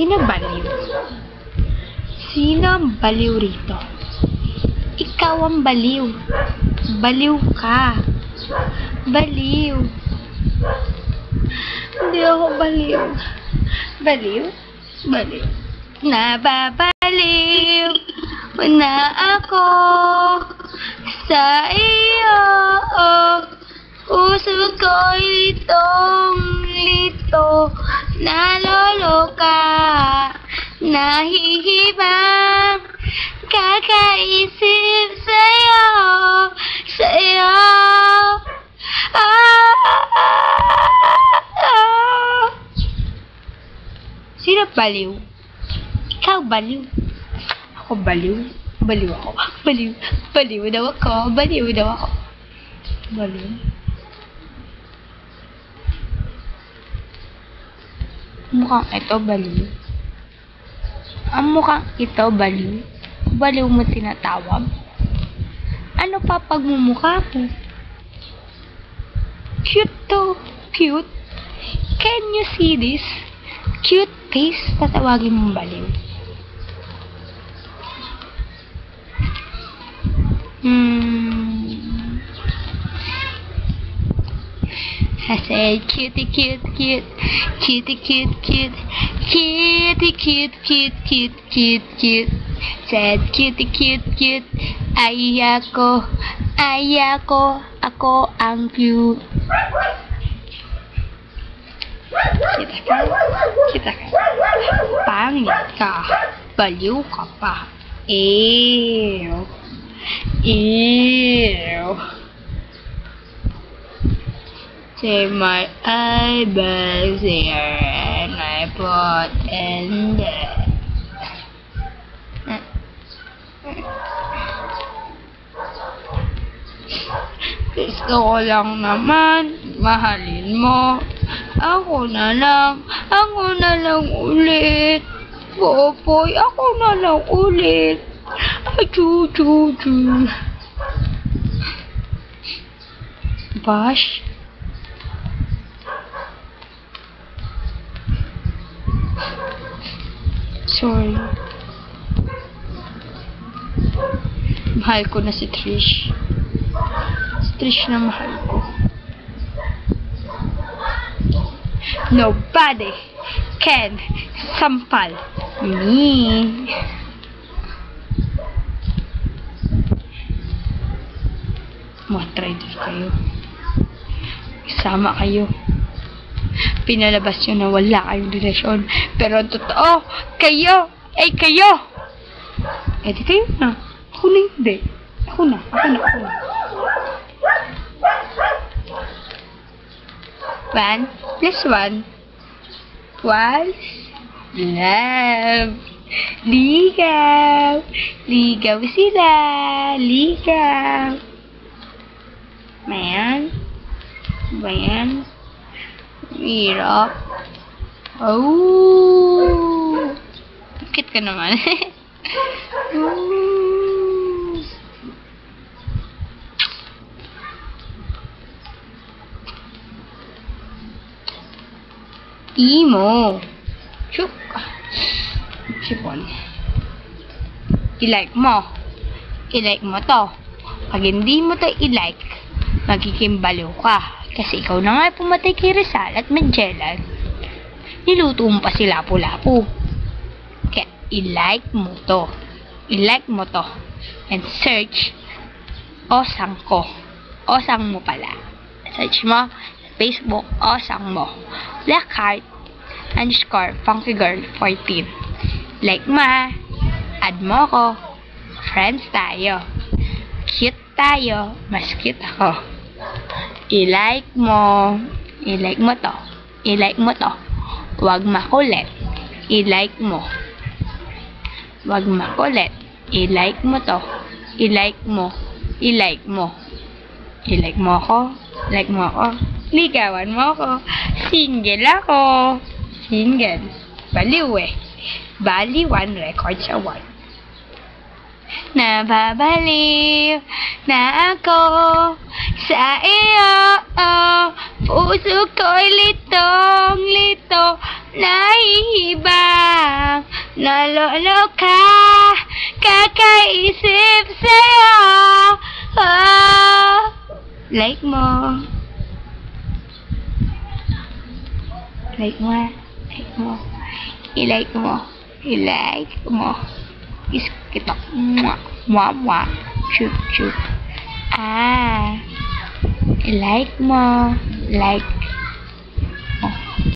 Sino baliw? Sino ang baliw rito? Ikaw ang baliw. Baliw ka. Baliw. Hindi ako baliw. Baliw? Baliw. Nababaliw na ako sa iyo. Puso ko'y litong-lito, naloloka, nahihibang, kakaisip sa'yo, sa'yo. Sino baliw? Ikaw baliw. Ako baliw. Baliw ako. Baliw. Baliw daw ako. Baliw daw ako. Baliw. Mukhang ito baliw. Ang mukhang ito baliw. Baliw mo tinatawag. Ano pa pagmumukha mo? Cute to. Cute. Can you see this? Cute face. Tatawagin mong baliw. I said cutie cute cute cutie cute cute cutie cute cute cute cute cute said cutie cute cute ayako ako ang cute. Kita ka pangit ka, baliw ka pa. Ew. Take my eyebags here and I put in there. Gusto ko lang naman mahalin mo. Ako na lang ulit. Popoy, ako na lang ulit. Achoo. Bash. Sorry. Mahal ko na si Trish. Si Trish na mahal ko. Nobody can sampal me. Matrader kayo. Sama kayo. Pinalabas nyo na wala kayong relasyon. Pero ang totoo, kayo! Ay, kayo! Eh, di kayo na. Ako na hindi. Ako na. 1 + 1 was love. Ligaw. Ligaw sila. Ligaw. Man. Bayan. Hirap. Oh. Bakit ka naman? Imo. Chuk. Sipon. I-like mo. I-like mo to. Pag hindi mo to i-like, magiging baliw ka. Kasi ikaw na nga pumatay kay Rizal at Magellan. Niluto mo pa si Lapu-Lapu. Kaya i-like mo to. I-like mo to. And search Osang ko. Osang mo pala. Search mo Facebook, Osang mo. Blackheart _FunkyGirl14. Like mo ha. Add mo ko. Friends tayo. Cute tayo. Mas cute ako. I-like mo. I-like mo to. I-like mo to. Huwag makulit. I-like mo. Huwag makulit. I-like mo to. I-like mo. I-like mo. I-like mo ako. Like mo ako. Ligawan mo ako. Single ako. Single. Baliw eh. Baliwan record sa 1. Nababaliw na ako sa iyo. Puso ko'y litong-lito, nahihibang, naloloka, kakaisip sa'yo. Like mo. Like mo. Like mo. I-like mo. I-like mo. Kiss kita. Mwah. Mwah, mwah. Chup, chup. I-like mo. Like.